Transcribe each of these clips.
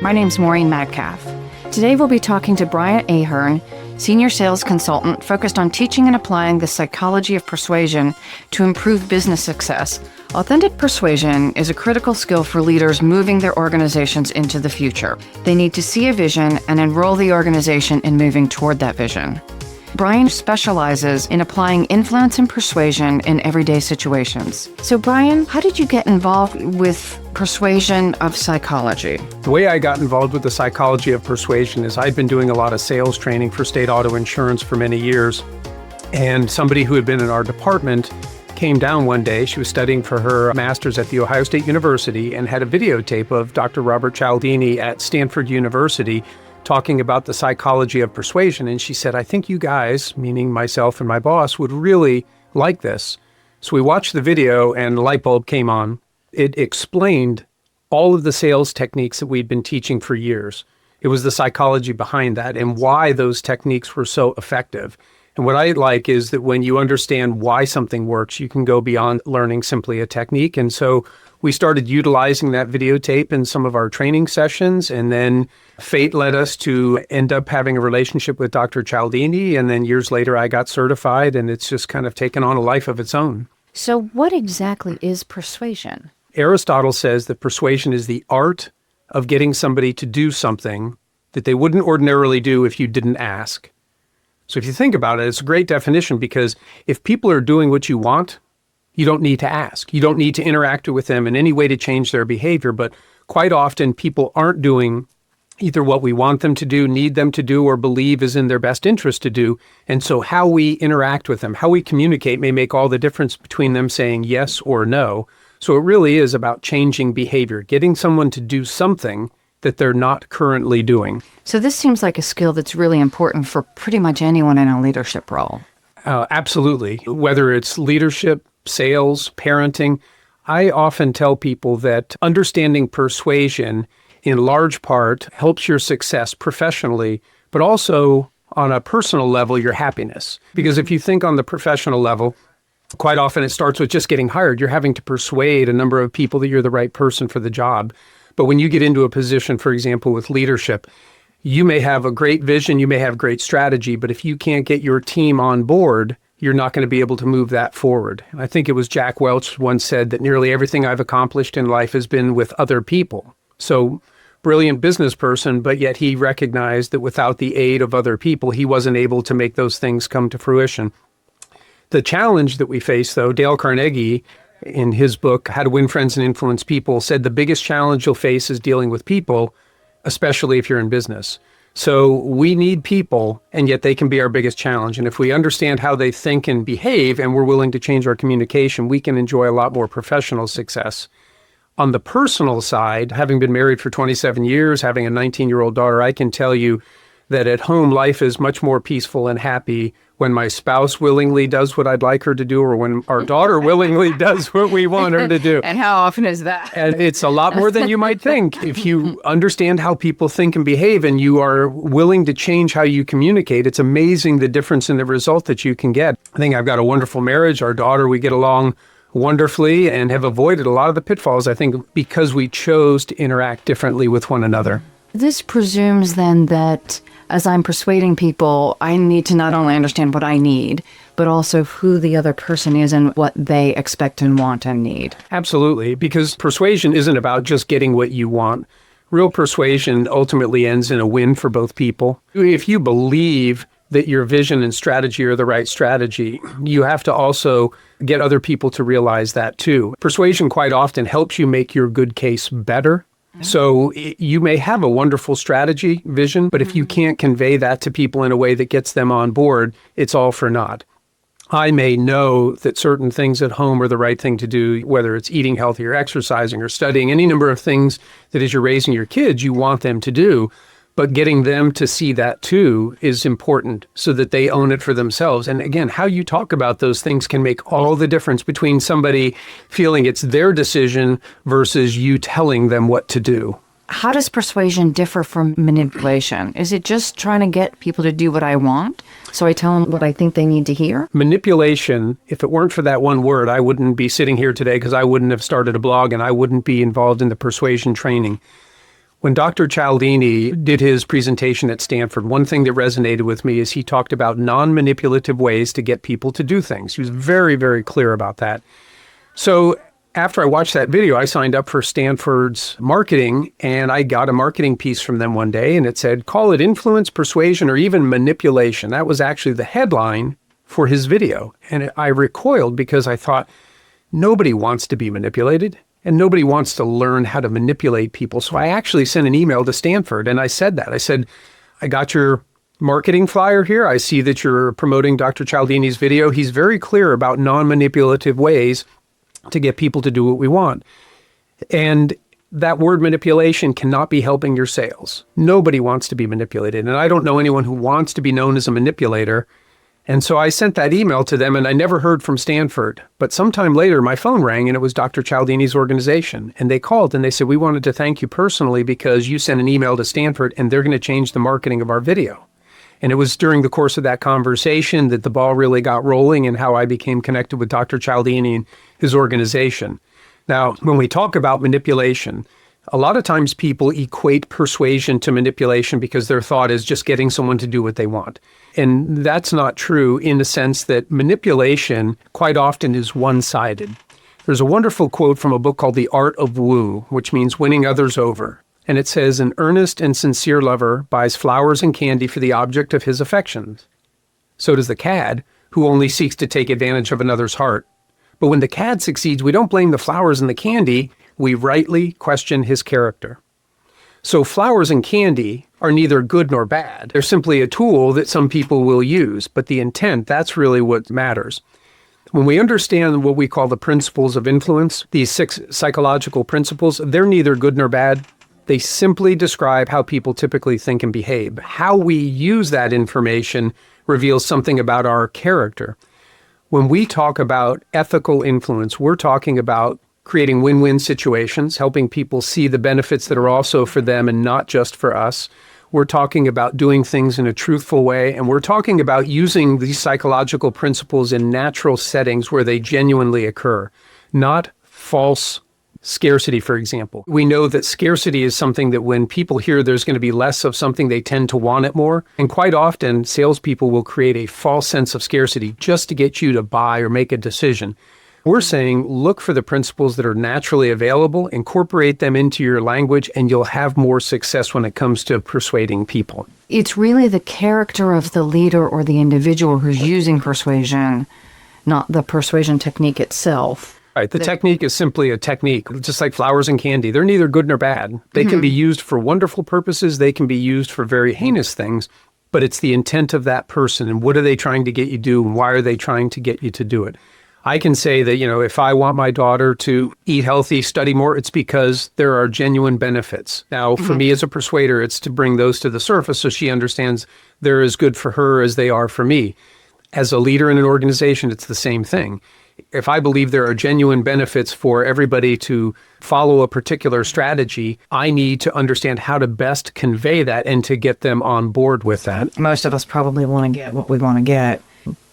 My name's Maureen Metcalf. Today we'll be talking to Brian Ahearn, Senior Sales Consultant focused on teaching and applying the psychology of persuasion to improve business success. Authentic persuasion is a critical skill for leaders moving their organizations into the future. They need to see a vision and enroll the organization in moving toward that vision. Brian specializes in applying influence and persuasion in everyday situations. So Brian, how did you get involved with persuasion of psychology? The way I got involved with the psychology of persuasion is I'd been doing a lot of sales training for state auto insurance for many years. And somebody who had been in our department came down one day. She was studying for her master's at The Ohio State University and had a videotape of Dr. Robert Cialdini at Stanford University talking about the psychology of persuasion. And she said, I think you guys, meaning myself and my boss, would really like this. So we watched the video and the light bulb came on. It explained all of the sales techniques that we'd been teaching for years. It was the psychology behind that and why those techniques were so effective. And what I like is that when you understand why something works, you can go beyond learning simply a technique. And so we started utilizing that videotape in some of our training sessions, and then fate led us to end up having a relationship with Dr. Cialdini, and then years later I got certified, and it's just kind of taken on a life of its own. So what exactly is persuasion? Aristotle says that persuasion is the art of getting somebody to do something that they wouldn't ordinarily do if you didn't ask. So if you think about it, it's a great definition, because if people are doing what you want, you don't need to ask. You don't need to interact with them in any way to change their behavior. But quite often people aren't doing either what we want them to do, need them to do, or believe is in their best interest to do. And so how we interact with them, how we communicate may make all the difference between them saying yes or no. So it really is about changing behavior, getting someone to do something that they're not currently doing. So this seems like a skill that's really important for pretty much anyone in a leadership role. Absolutely. Whether it's leadership, sales, parenting, I often tell people that understanding persuasion in large part helps your success professionally, but also on a personal level, your happiness. Because if you think on the professional level, quite often it starts with just getting hired. You're having to persuade a number of people that you're the right person for the job. But when you get into a position, for example, with leadership, you may have a great vision, you may have great strategy, but if you can't get your team on board, you're not going to be able to move that forward. And I think it was Jack Welch once said that nearly everything I've accomplished in life has been with other people. So brilliant business person, but yet he recognized that without the aid of other people, he wasn't able to make those things come to fruition. The challenge that we face, though, Dale Carnegie, in his book, How to Win Friends and Influence People, said the biggest challenge you'll face is dealing with people, especially if you're in business. So we need people, and yet they can be our biggest challenge. And if we understand how they think and behave, and we're willing to change our communication, we can enjoy a lot more professional success. On the personal side, having been married for 27 years, having a 19-year-old daughter, I can tell you that at home, life is much more peaceful and happy when my spouse willingly does what I'd like her to do, or when our daughter willingly does what we want her to do. And how often is that? And it's a lot more than you might think. If you understand how people think and behave and you are willing to change how you communicate, it's amazing the difference in the result that you can get. I think I've got a wonderful marriage. Our daughter, we get along wonderfully and have avoided a lot of the pitfalls, I think, because we chose to interact differently with one another. This presumes then that as I'm persuading people, I need to not only understand what I need, but also who the other person is and what they expect and want and need. Absolutely, because persuasion isn't about just getting what you want. Real persuasion ultimately ends in a win for both people. If you believe that your vision and strategy are the right strategy, you have to also get other people to realize that too. Persuasion quite often helps you make your good case better. So you may have a wonderful strategy, vision, but if you can't convey that to people in a way that gets them on board, it's all for naught. I may know that certain things at home are the right thing to do, whether it's eating healthy or exercising or studying, any number of things that as you're raising your kids, you want them to do. But getting them to see that too is important so that they own it for themselves. And again, how you talk about those things can make all the difference between somebody feeling it's their decision versus you telling them what to do. How does persuasion differ from manipulation? Is it just trying to get people to do what I want, so I tell them what I think they need to hear? Manipulation, if it weren't for that one word, I wouldn't be sitting here today because I wouldn't have started a blog and I wouldn't be involved in the persuasion training. When Dr. Cialdini did his presentation at Stanford, one thing that resonated with me is he talked about non-manipulative ways to get people to do things. He was very, very clear about that. So after I watched that video, I signed up for Stanford's marketing, and I got a marketing piece from them one day, and it said, call it influence, persuasion, or even manipulation. That was actually the headline for his video. And I recoiled because I thought, nobody wants to be manipulated. And nobody wants to learn how to manipulate people. So I actually sent an email to Stanford and I said that. I said, I got your marketing flyer here. I see that you're promoting Dr. Cialdini's video. He's very clear about non-manipulative ways to get people to do what we want. And that word manipulation cannot be helping your sales. Nobody wants to be manipulated. And I don't know anyone who wants to be known as a manipulator. And so I sent that email to them and I never heard from Stanford. But sometime later, my phone rang and it was Dr. Cialdini's organization. And they called and they said, we wanted to thank you personally because you sent an email to Stanford and they're going to change the marketing of our video. And it was during the course of that conversation that the ball really got rolling and how I became connected with Dr. Cialdini and his organization. Now, when we talk about manipulation, a lot of times people equate persuasion to manipulation because their thought is just getting someone to do what they want. And that's not true in the sense that manipulation quite often is one-sided. There's a wonderful quote from a book called The Art of Woo, which means winning others over. And it says, an earnest and sincere lover buys flowers and candy for the object of his affections. So does the cad, who only seeks to take advantage of another's heart. But when the cad succeeds, we don't blame the flowers and the candy. We rightly question his character. So flowers and candy are neither good nor bad. They're simply a tool that some people will use, but the intent, that's really what matters. When we understand what we call the principles of influence, these 6 psychological principles, they're neither good nor bad. They simply describe how people typically think and behave. How we use that information reveals something about our character. When we talk about ethical influence, we're talking about creating win-win situations, helping people see the benefits that are also for them and not just for us. We're talking about doing things in a truthful way, and we're talking about using these psychological principles in natural settings where they genuinely occur, not false scarcity, for example. We know that scarcity is something that when people hear there's going to be less of something, they tend to want it more. And quite often, salespeople will create a false sense of scarcity just to get you to buy or make a decision. We're saying, look for the principles that are naturally available, incorporate them into your language, and you'll have more success when it comes to persuading people. It's really the character of the leader or the individual who's using persuasion, not the persuasion technique itself. Right. The technique is simply a technique, just like flowers and candy. They're neither good nor bad. They can be used for wonderful purposes. They can be used for very heinous things. But it's the intent of that person and what are they trying to get you to do and why are they trying to get you to do it? I can say that, if I want my daughter to eat healthy, study more, it's because there are genuine benefits. Now, for me as a persuader, it's to bring those to the surface so she understands they're as good for her as they are for me. As a leader in an organization, it's the same thing. If I believe there are genuine benefits for everybody to follow a particular strategy, I need to understand how to best convey that and to get them on board with that. Most of us probably want to get what we want to get,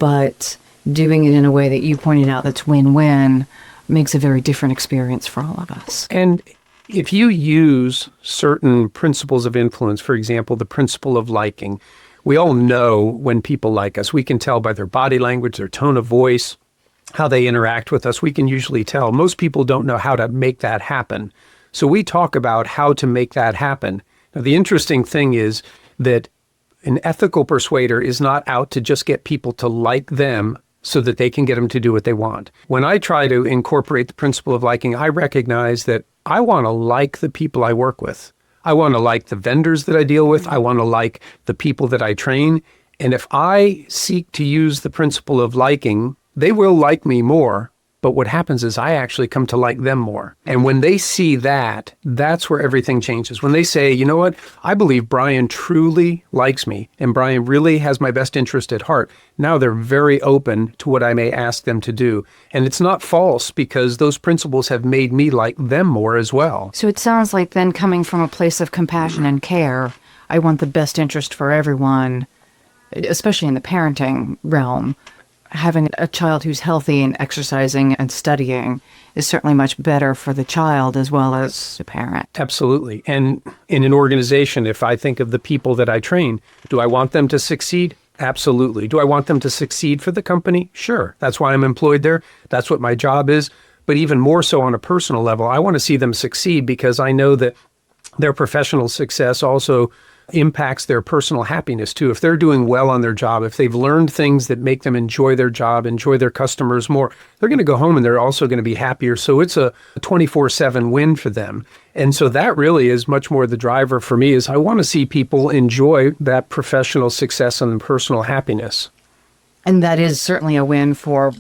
but doing it in a way that you pointed out that's win-win makes a very different experience for all of us. And if you use certain principles of influence, for example, the principle of liking, we all know when people like us. We can tell by their body language, their tone of voice, how they interact with us. We can usually tell. Most people don't know how to make that happen. So we talk about how to make that happen. Now, the interesting thing is that an ethical persuader is not out to just get people to like them so that they can get them to do what they want. When I try to incorporate the principle of liking, I recognize that I want to like the people I work with. I want to like the vendors that I deal with. I want to like the people that I train. And if I seek to use the principle of liking, they will like me more. But what happens is I actually come to like them more. And when they see that, that's where everything changes. When they say, you know what, I believe Brian truly likes me and Brian really has my best interest at heart. Now they're very open to what I may ask them to do. And it's not false because those principles have made me like them more as well. So it sounds like then coming from a place of compassion and care, I want the best interest for everyone, especially in the parenting realm. having a child who's healthy and exercising and studying is certainly much better for the child as well as the parent. Absolutely. And in an organization, if I think of the people that I train, do I want them to succeed? Absolutely. Do I want them to succeed for the company? Sure. That's why I'm employed there. That's what my job is. But even more so on a personal level, I want to see them succeed because I know that their professional success also impacts their personal happiness too. If they're doing well on their job, if they've learned things that make them enjoy their job, enjoy their customers more, they're going to go home and they're also going to be happier. So it's a 24/7 win for them. And so that really is much more the driver for me is I want to see people enjoy that professional success and personal happiness. And that is certainly a win for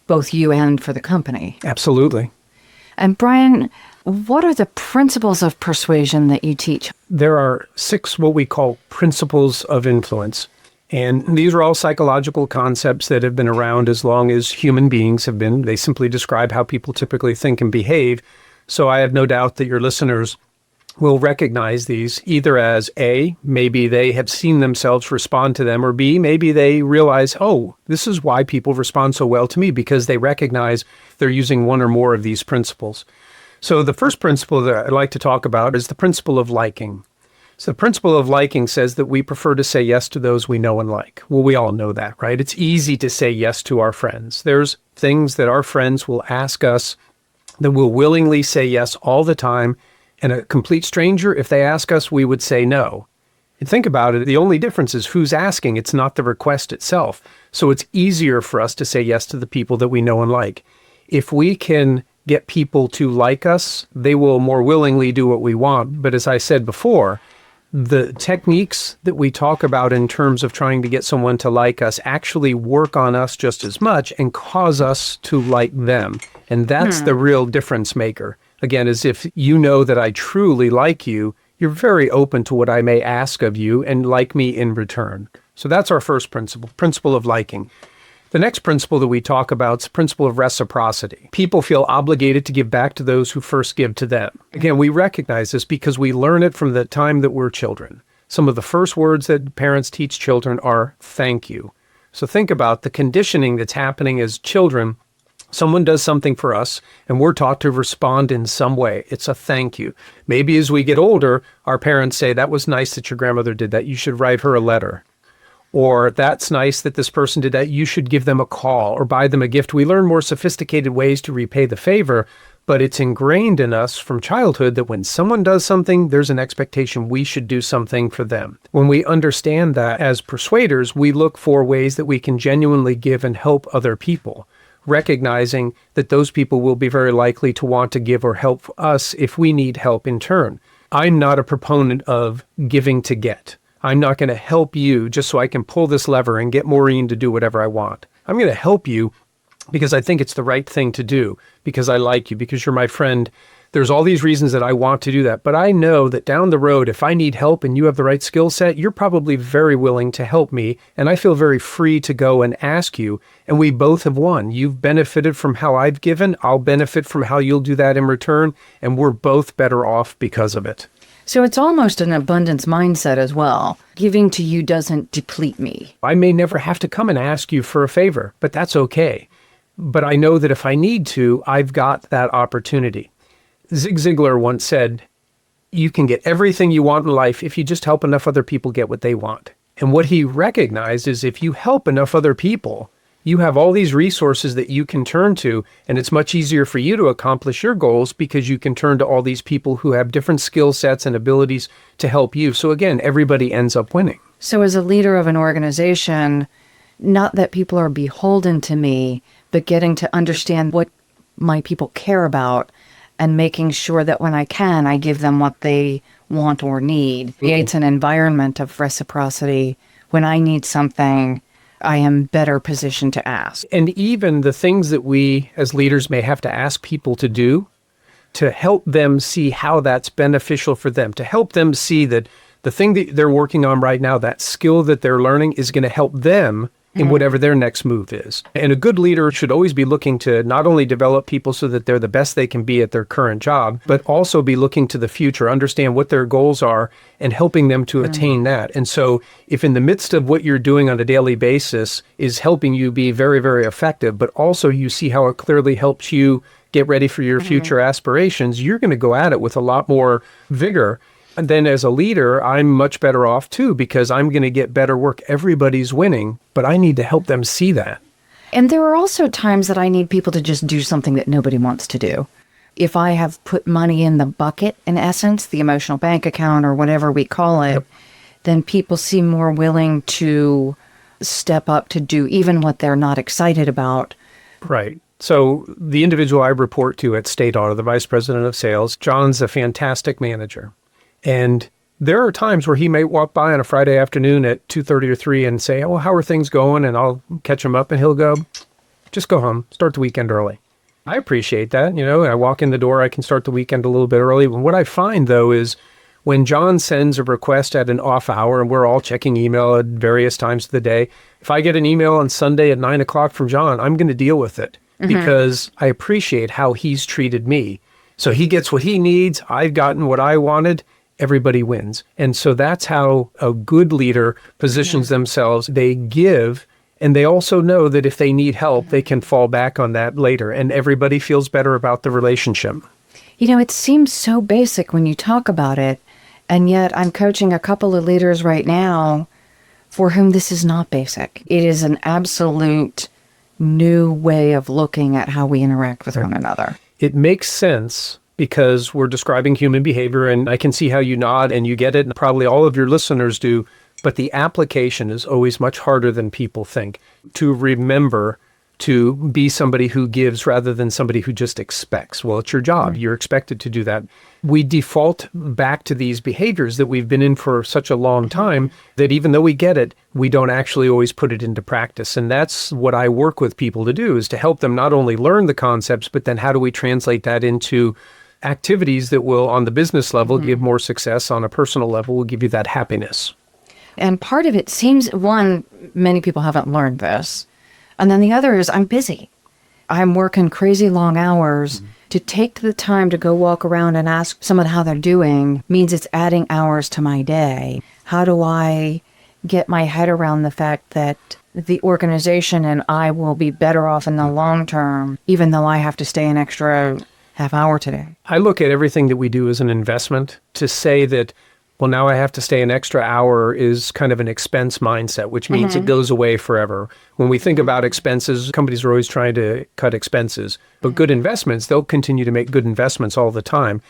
both you and for the company. Absolutely. And Brian, what are the principles of persuasion that you teach? There are 6 what we call principles of influence. And these are all psychological concepts that have been around as long as human beings have been. They simply describe how people typically think and behave. So I have no doubt that your listeners will recognize these either as A, maybe they have seen themselves respond to them, or B, maybe they realize, oh, this is why people respond so well to me because they recognize they're using one or more of these principles. So the first principle that I'd like to talk about is the principle of liking. So the principle of liking says that we prefer to say yes to those we know and like. Well, we all know that, right? It's easy to say yes to our friends. There's things that our friends will ask us that we'll willingly say yes all the time. And a complete stranger, if they ask us, we would say no. And think about it, the only difference is who's asking. It's not the request itself. So it's easier for us to say yes to the people that we know and like. If we can get people to like us, they will more willingly do what we want. But as I said before, the techniques that we talk about in terms of trying to get someone to like us actually work on us just as much and cause us to like them. And that's the real difference maker. Again, as if you know that I truly like you, you're very open to what I may ask of you and like me in return. So that's our first principle of liking. The next principle that we talk about is the principle of reciprocity. People feel obligated to give back to those who first give to them. Again, we recognize this because we learn it from the time that we're children. Some of the first words that parents teach children are thank you. So think about the conditioning that's happening as children. Someone does something for us, and we're taught to respond in some way. It's a thank you. Maybe as we get older, our parents say, that was nice that your grandmother did that. You should write her a letter. Or that's nice that this person did that. You should give them a call or buy them a gift. We learn more sophisticated ways to repay the favor, but it's ingrained in us from childhood that when someone does something, there's an expectation we should do something for them. When we understand that as persuaders, we look for ways that we can genuinely give and help other people, recognizing that those people will be very likely to want to give or help us if we need help in turn. I'm not a proponent of giving to get. I'm not going to help you just so I can pull this lever and get Maureen to do whatever I want. I'm going to help you because I think it's the right thing to do, because I like you, because you're my friend. There's all these reasons that I want to do that. But I know that down the road, if I need help and you have the right skill set, you're probably very willing to help me. And I feel very free to go and ask you. And we both have won. You've benefited from how I've given. I'll benefit from how you'll do that in return. And we're both better off because of it. So it's almost an abundance mindset as well. Giving to you doesn't deplete me. I may never have to come and ask you for a favor, but that's okay. But I know that if I need to, I've got that opportunity. Zig Ziglar once said, you can get everything you want in life if you just help enough other people get what they want. And what he recognized is if you help enough other people, you have all these resources that you can turn to, and it's much easier for you to accomplish your goals because you can turn to all these people who have different skill sets and abilities to help you. So again, everybody ends up winning. So as a leader of an organization, not that people are beholden to me, but getting to understand what my people care about and making sure that when I can, I give them what they want or need. Creates an environment of reciprocity. When I need something, I am better positioned to ask. And even the things that we as leaders may have to ask people to do to help them see how that's beneficial for them, to help them see that the thing that they're working on right now, that skill that they're learning is going to help them in whatever their next move is. And a good leader should always be looking to not only develop people so that they're the best they can be at their current job, but also be looking to the future, understand what their goals are, and helping them to attain that. And so if in the midst of what you're doing on a daily basis is helping you be very, very effective, but also you see how it clearly helps you get ready for your future aspirations, you're going to go at it with a lot more vigor. And then as a leader, I'm much better off too, because I'm going to get better work. Everybody's winning, but I need to help them see that. And there are also times that I need people to just do something that nobody wants to do. If I have put money in the bucket, in essence, the emotional bank account or whatever we call it, then people seem more willing to step up to do even what they're not excited about. Right. So the individual I report to at State Auto, the vice president of sales, John's a fantastic manager. And there are times where he may walk by on a Friday afternoon at 2:30 or 3 and say, "Oh, how are things going?" And I'll catch him up and he'll go, "Just go home, start the weekend early." I appreciate that. I walk in the door, I can start the weekend a little bit early. And what I find, though, is when John sends a request at an off hour, and we're all checking email at various times of the day, if I get an email on Sunday at 9 o'clock from John, I'm going to deal with it because I appreciate how he's treated me. So he gets what he needs. I've gotten what I wanted. Everybody wins. And so that's how a good leader positions themselves. They give, and they also know that if they need help, they can fall back on that later, and everybody feels better about the relationship. It seems so basic when you talk about it, and yet I'm coaching a couple of leaders right now for whom this is not basic. It is an absolute new way of looking at how we interact with one another. It makes sense because we're describing human behavior, and I can see how you nod and you get it, and probably all of your listeners do, but the application is always much harder than people think. To remember to be somebody who gives rather than somebody who just expects. Well, it's your job. You're expected to do that. We default back to these behaviors that we've been in for such a long time that even though we get it, we don't actually always put it into practice. And that's what I work with people to do, is to help them not only learn the concepts, but then how do we translate that into activities that will, on the business level, give more success, on a personal level, will give you that happiness. And part of it seems, one, many people haven't learned this. And then the other is I'm busy. I'm working crazy long hours. To take the time to go walk around and ask someone how they're doing means it's adding hours to my day. How do I get my head around the fact that the organization and I will be better off in the long term, even though I have to stay an extra half hour today? I look at everything that we do as an investment. To say that, well, now I have to stay an extra hour is kind of an expense mindset, which means it goes away forever. When we think about expenses, companies are always trying to cut expenses. But good investments, they'll continue to make good investments all the time.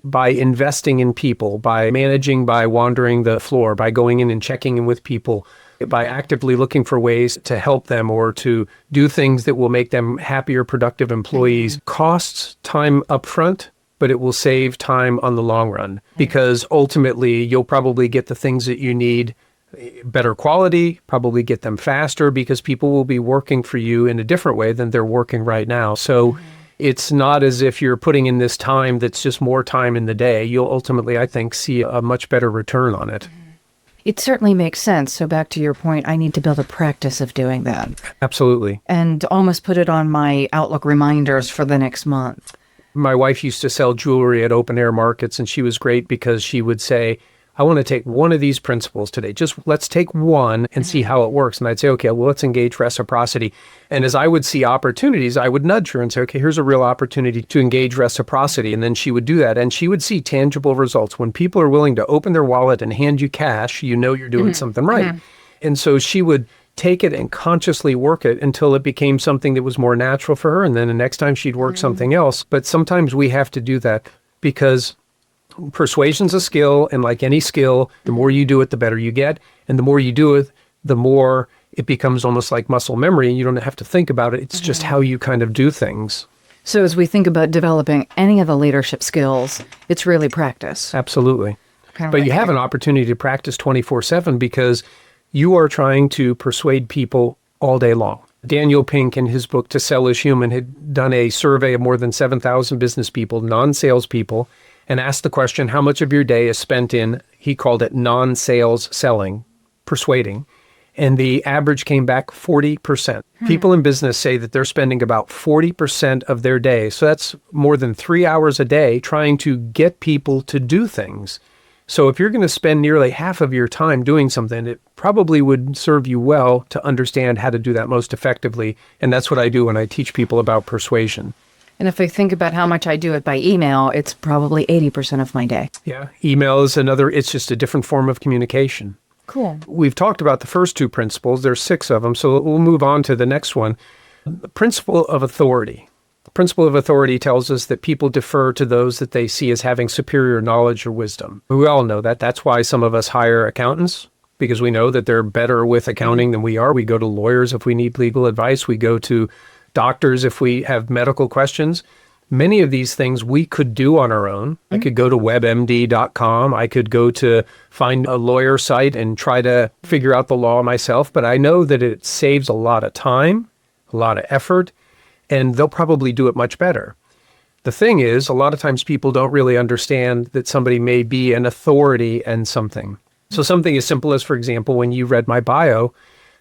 By investing in people, by managing, by wandering the floor, by going in and checking in with people, by actively looking for ways to help them or to do things that will make them happier, productive employees, costs time upfront, but it will save time on the long run, because ultimately you'll probably get the things that you need, better quality, probably get them faster, because people will be working for you in a different way than they're working right now. So it's not as if you're putting in this time that's just more time in the day. You'll ultimately, I think, see a much better return on it. It certainly makes sense. So back to your point, I need to build a practice of doing that. Absolutely. And almost put it on my Outlook reminders for the next month. My wife used to sell jewelry at open air markets, and she was great because she would say, I want to take one of these principles today. Just let's take one and see how it works. And I'd say, okay, well, let's engage reciprocity. And as I would see opportunities, I would nudge her and say, okay, here's a real opportunity to engage reciprocity. And then she would do that. And she would see tangible results. When people are willing to open their wallet and hand you cash, you know you're doing something right. And so she would take it and consciously work it until it became something that was more natural for her. And then the next time she'd work something else. But sometimes we have to do that because persuasion's a skill. And like any skill, the more you do it, the better you get. And the more you do it, the more it becomes almost like muscle memory. And you don't have to think about it. It's just how you kind of do things. So as we think about developing any of the leadership skills, it's really practice. Absolutely. But you have an opportunity to practice 24/7 because you are trying to persuade people all day long. Daniel Pink, in his book, To Sell is Human, had done a survey of more than 7,000 business people, non-sales people, and asked the question, how much of your day is spent in, he called it non-sales selling, persuading. and the average came back 40%. People in business say that they're spending about 40% of their day. So that's more than 3 hours a day trying to get people to do things. So if you're going to spend nearly half of your time doing something, it probably would serve you well to understand how to do that most effectively. And that's what I do when I teach people about persuasion. And if I think about how much I do it by email, it's probably 80% of my day. Yeah, email is another, it's just a different form of communication. Cool. We've talked about the first two principles. There's 6 of them, so we'll move on to the next one. The principle of authority. The principle of authority tells us that people defer to those that they see as having superior knowledge or wisdom. We all know that. That's why some of us hire accountants, because we know that they're better with accounting than we are. We go to lawyers if we need legal advice. We go to doctors if we have medical questions. Many of these things we could do on our own. I could go to webmd.com. I could go to find a lawyer site and try to figure out the law myself. But I know that it saves a lot of time, a lot of effort, and they'll probably do it much better. The thing is, a lot of times people don't really understand that somebody may be an authority in something. So something as simple as, for example, when you read my bio,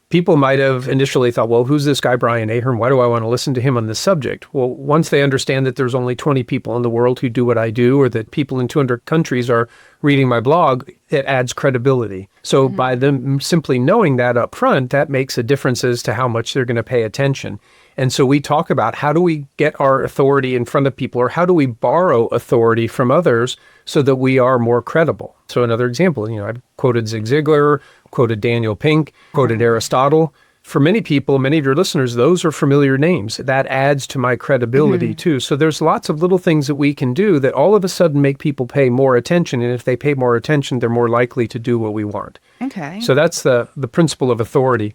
people might have initially thought, well, who's this guy, Brian Ahearn? Why do I want to listen to him on this subject? Well, once they understand that there's only 20 people in the world who do what I do, or that people in 200 countries are reading my blog, it adds credibility. So by them simply knowing that up front, that makes a difference as to how much they're going to pay attention. And so we talk about how do we get our authority in front of people, or how do we borrow authority from others so that we are more credible? So another example, I've quoted Zig Ziglar, quoted Daniel Pink, quoted Aristotle. For many people, many of your listeners, those are familiar names. That adds to my credibility too. So there's lots of little things that we can do that all of a sudden make people pay more attention. And if they pay more attention, they're more likely to do what we want. Okay. So that's the principle of authority.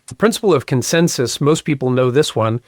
The principle of consensus, most people know this one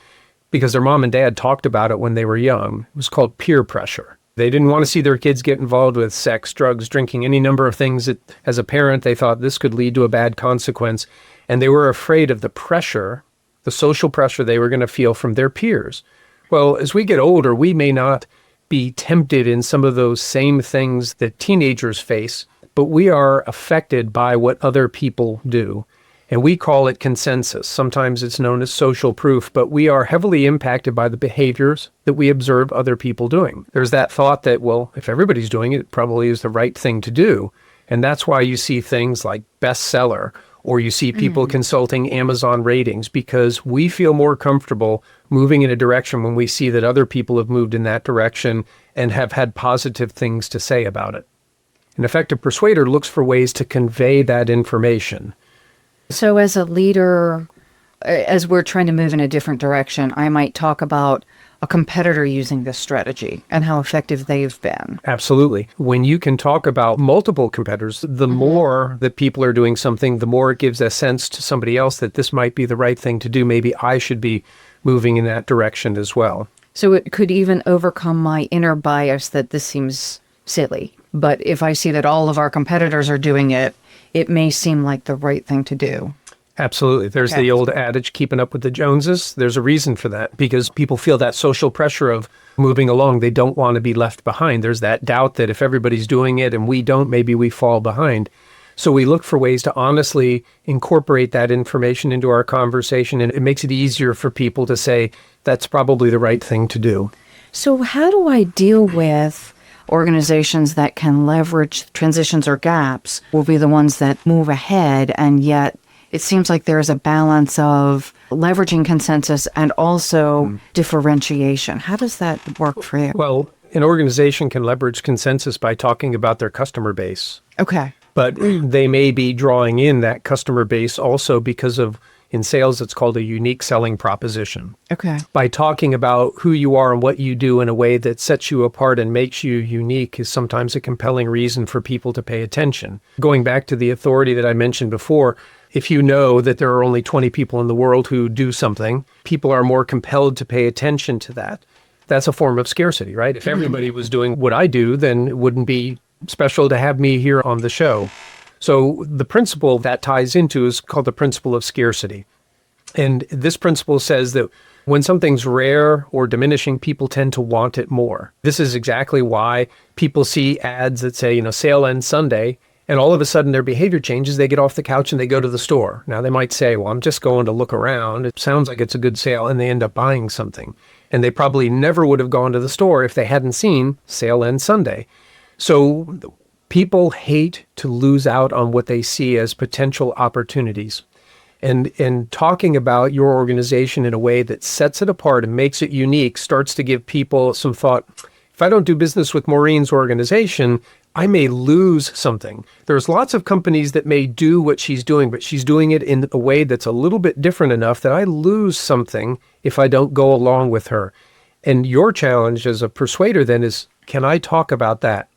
because their mom and dad talked about it when they were young. It was called peer pressure. They didn't want to see their kids get involved with sex, drugs, drinking, any number of things that as a parent they thought this could lead to a bad consequence. And they were afraid of the pressure, the social pressure they were going to feel from their peers. Well, as we get older, we may not be tempted in some of those same things that teenagers face, but we are affected by what other people do. And we call it consensus. Sometimes it's known as social proof, but we are heavily impacted by the behaviors that we observe other people doing. There's that thought that, well, if everybody's doing it, it probably is the right thing to do. And that's why you see things like bestseller, or you see people consulting Amazon ratings, because we feel more comfortable moving in a direction when we see that other people have moved in that direction and have had positive things to say about it. An effective persuader looks for ways to convey that information. So as a leader, as we're trying to move in a different direction, I might talk about a competitor using this strategy and how effective they've been. Absolutely. When you can talk about multiple competitors, the more that people are doing something, the more it gives a sense to somebody else that this might be the right thing to do. Maybe I should be moving in that direction as well. So it could even overcome my inner bias that this seems silly. But if I see that all of our competitors are doing it, it may seem like the right thing to do. Absolutely. There's the old adage, keeping up with the Joneses. There's a reason for that, because people feel that social pressure of moving along. They don't want to be left behind. There's that doubt that if everybody's doing it and we don't, maybe we fall behind. So we look for ways to honestly incorporate that information into our conversation, and it makes it easier for people to say, that's probably the right thing to do. So how do I deal with organizations that can leverage transitions or gaps? Will be the ones that move ahead, and yet it seems like there's a balance of leveraging consensus and also differentiation. How does that work for you? Well, an organization can leverage consensus by talking about their customer base. Okay. But they may be drawing in that customer base also because of, in sales, it's called a unique selling proposition. Okay. By talking about who you are and what you do in a way that sets you apart and makes you unique is sometimes a compelling reason for people to pay attention. Going back to the authority that I mentioned before, if you know that there are only 20 people in the world who do something, people are more compelled to pay attention to that. That's a form of scarcity, right? If everybody was doing what I do, then it wouldn't be special to have me here on the show. So the principle that ties into is called the principle of scarcity. And this principle says that when something's rare or diminishing, people tend to want it more. This is exactly why people see ads that say, sale ends Sunday, And all of a sudden their behavior changes. They get off the couch and they go to the store. Now they might say, well, I'm just going to look around. It sounds like it's a good sale. And they end up buying something. And they probably never would have gone to the store if they hadn't seen sale end Sunday. So people hate to lose out on what they see as potential opportunities. And talking about your organization in a way that sets it apart and makes it unique starts to give people some thought. If I don't do business with Maureen's organization, I may lose something. There's lots of companies that may do what she's doing, but she's doing it in a way that's a little bit different enough that I lose something if I don't go along with her. And your challenge as a persuader then is, can I talk about that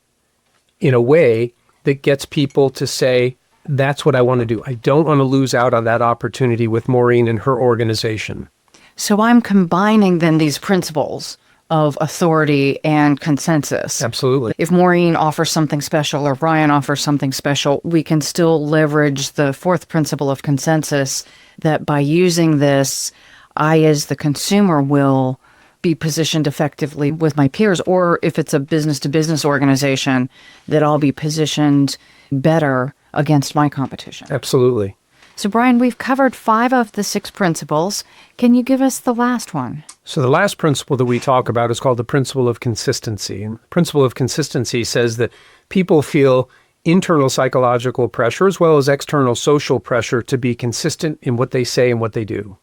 in a way that gets people to say, that's what I want to do. I don't want to lose out on that opportunity with Maureen and her organization. So I'm combining then these principles of authority and consensus. Absolutely. If Maureen offers something special or Brian offers something special, we can still leverage the fourth principle of consensus, that by using this, I as the consumer will be positioned effectively with my peers, or if it's a business-to-business organization, that I'll be positioned better against my competition. Absolutely. So, Brian, we've covered 5 of the 6 principles. Can you give us the last one? So the last principle that we talk about is called the principle of consistency. And the principle of consistency says that people feel internal psychological pressure as well as external social pressure to be consistent in what they say and what they do.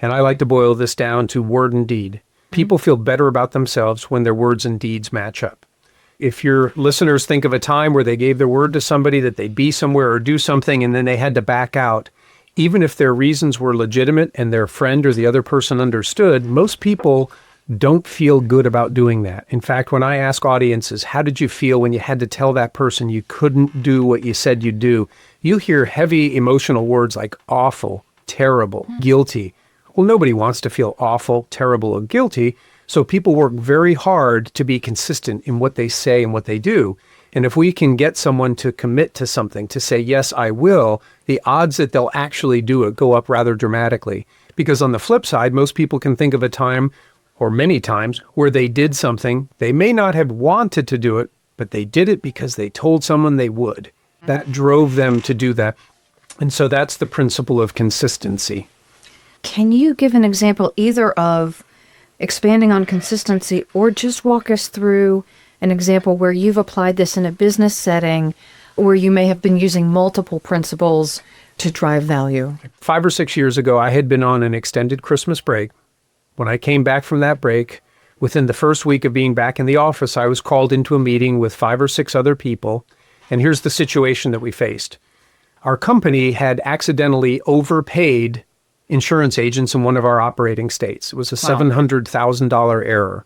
And I like to boil this down to word and deed. People feel better about themselves when their words and deeds match up. If your listeners think of a time where they gave their word to somebody that they'd be somewhere or do something and then they had to back out, even if their reasons were legitimate and their friend or the other person understood, most people don't feel good about doing that. In fact, when I ask audiences, how did you feel when you had to tell that person you couldn't do what you said you'd do? You hear heavy emotional words like awful, terrible, guilty. Well, nobody wants to feel awful, terrible, or guilty. So people work very hard to be consistent in what they say and what they do. And if we can get someone to commit to something, to say, yes, I will, the odds that they'll actually do it go up rather dramatically. Because on the flip side, most people can think of a time, or many times, where they did something. They may not have wanted to do it, but they did it because they told someone they would. That drove them to do that. And so that's the principle of consistency. Can you give an example either of expanding on consistency, or just walk us through an example where you've applied this in a business setting where you may have been using multiple principles to drive value? 5 or 6 years ago, I had been on an extended Christmas break. When I came back from that break, within the first week of being back in the office, I was called into a meeting with 5 or 6 other people. And here's the situation that we faced. Our company had accidentally overpaid insurance agents in one of our operating states. It was a $700,000 error,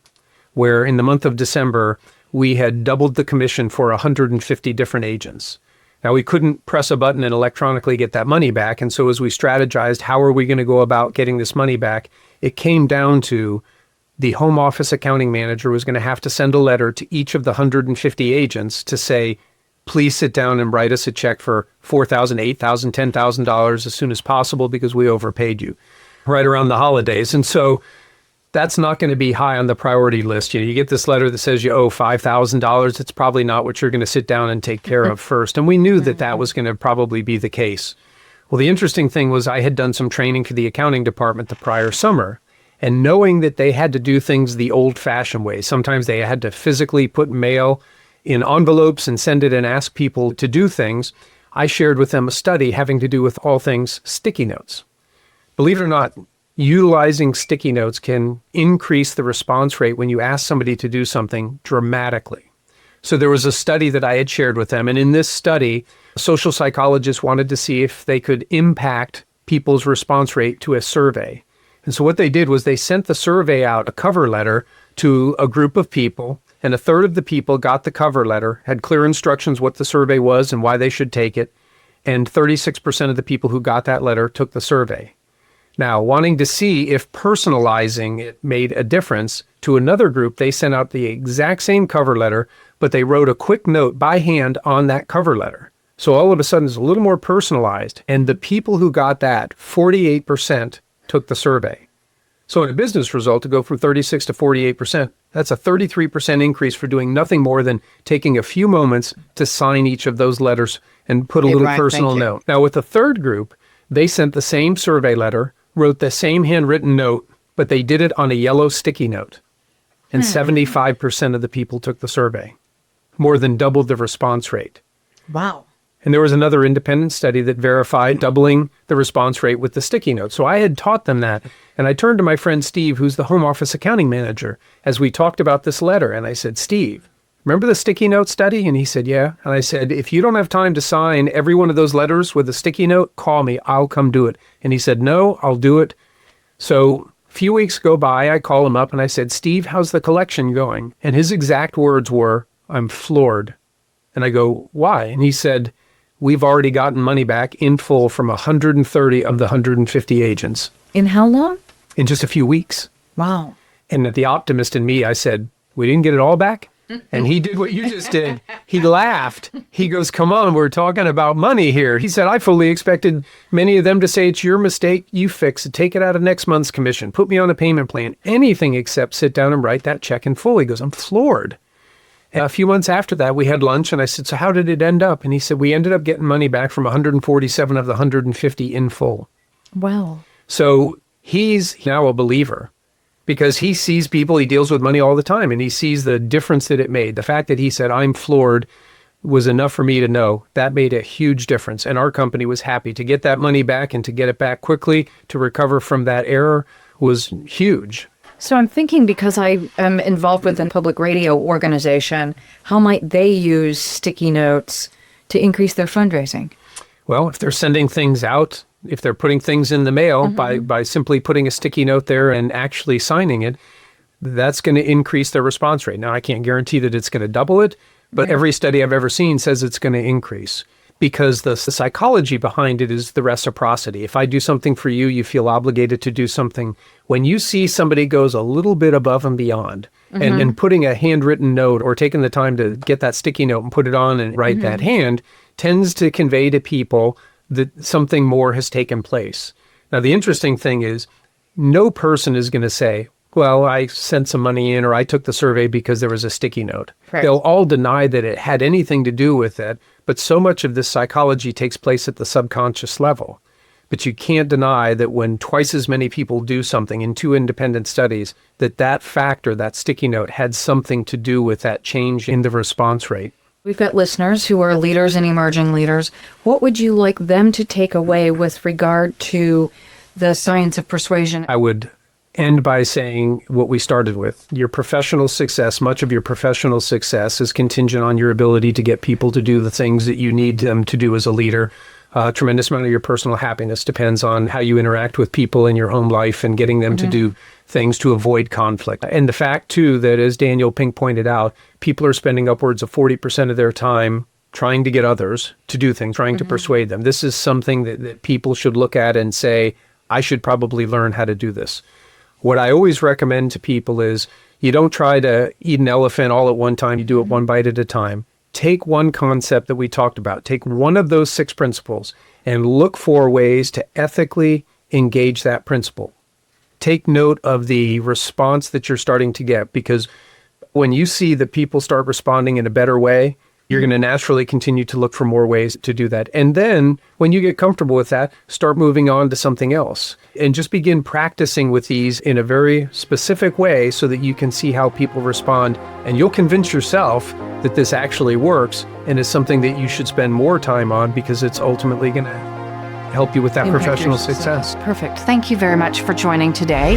where in the month of December, we had doubled the commission for 150 different agents. Now, we couldn't press a button and electronically get that money back. And so as we strategized, how are we going to go about getting this money back? It came down to the home office accounting manager was going to have to send a letter to each of the 150 agents to say, please sit down and write us a check for $4,000, $8,000, $10,000 as soon as possible because we overpaid you right around the holidays. And so that's not going to be high on the priority list. You get this letter that says you owe $5,000. It's probably not what you're going to sit down and take care of first. And we knew that that was going to probably be the case. Well, the interesting thing was I had done some training for the accounting department the prior summer. And knowing that they had to do things the old-fashioned way, sometimes they had to physically put mail in envelopes and send it and ask people to do things, I shared with them a study having to do with all things sticky notes. Believe it or not, utilizing sticky notes can increase the response rate when you ask somebody to do something dramatically. So there was a study that I had shared with them, and in this study, social psychologists wanted to see if they could impact people's response rate to a survey. And so what they did was they sent the survey out, a cover letter, to a group of people, and a third of the people got the cover letter, had clear instructions what the survey was and why they should take it, and 36% of the people who got that letter took the survey. Now, wanting to see if personalizing it made a difference, to another group, they sent out the exact same cover letter, but they wrote a quick note by hand on that cover letter. So all of a sudden, it's a little more personalized, and the people who got that, 48% took the survey. So in a business result, to go from 36 to 48%, that's a 33% increase for doing nothing more than taking a few moments to sign each of those letters and put a Hey, little Brian, personal thank you. note. Now, with the third group, they sent the same survey letter, wrote the same handwritten note, but they did it on a yellow sticky note. And 75% of the people took the survey, more than doubled the response rate. Wow. And there was another independent study that verified doubling the response rate with the sticky note. So I had taught them that. And I turned to my friend Steve, who's the home office accounting manager, as we talked about this letter. And I said, Steve, remember the sticky note study? And he said, yeah. And I said, if you don't have time to sign every one of those letters with a sticky note, call me. I'll come do it. And he said, no, I'll do it. So a few weeks go by, I call him up and I said, Steve, how's the collection going? And his exact words were, I'm floored. And I go, why? And he said, we've already gotten money back in full from 130 of the 150 agents. In how long? In just a few weeks. Wow. And the optimist in me, I said, we didn't get it all back? And he did what you just did. He laughed. He goes, come on, we're talking about money here. He said, I fully expected many of them to say, it's your mistake. You fix it. Take it out of next month's commission. Put me on a payment plan. Anything except sit down and write that check in full. He goes, I'm floored. And a few months after that, we had lunch and I said, so how did it end up? And he said, we ended up getting money back from 147 of the 150 in full. Wow. So he's now a believer because he sees people, he deals with money all the time, and he sees the difference that it made. The fact that he said, I'm floored, was enough for me to know that made a huge difference. And our company was happy to get that money back and to get it back quickly, to recover from that error was huge. So I'm thinking, because I am involved with a public radio organization, how might they use sticky notes to increase their fundraising? Well, if they're sending things out, if they're putting things in the mail by simply putting a sticky note there and actually signing it, that's going to increase their response rate. Now, I can't guarantee that it's going to double it, but every study I've ever seen says it's going to increase because the psychology behind it is the reciprocity. If I do something for you, you feel obligated to do something. When you see somebody goes a little bit above and beyond and putting a handwritten note or taking the time to get that sticky note and put it on and write that hand tends to convey to people that something more has taken place. Now, the interesting thing is no person is going to say, well, I sent some money in or I took the survey because there was a sticky note. Correct. They'll all deny that it had anything to do with it, but so much of this psychology takes place at the subconscious level. But you can't deny that when twice as many people do something in two independent studies, that factor, that sticky note, had something to do with that change in the response rate. We've got listeners who are leaders and emerging leaders. What would you like them to take away with regard to the science of persuasion? I would end by saying what we started with. Your professional success, much of your professional success is contingent on your ability to get people to do the things that you need them to do as a leader. A tremendous amount of your personal happiness depends on how you interact with people in your home life and getting them to do things to avoid conflict. And the fact, too, that as Daniel Pink pointed out, people are spending upwards of 40% of their time trying to get others to do things, trying to persuade them. This is something that people should look at and say, I should probably learn how to do this. What I always recommend to people is you don't try to eat an elephant all at one time. You do it one bite at a time. Take one concept that we talked about. Take one of those 6 principles and look for ways to ethically engage that principle. Take note of the response that you're starting to get, because when you see that people start responding in a better way, you're going to naturally continue to look for more ways to do that. And then when you get comfortable with that, start moving on to something else and just begin practicing with these in a very specific way so that you can see how people respond. And you'll convince yourself that this actually works and is something that you should spend more time on because it's ultimately going to help you with that professional success. Perfect. Thank you very much for joining today.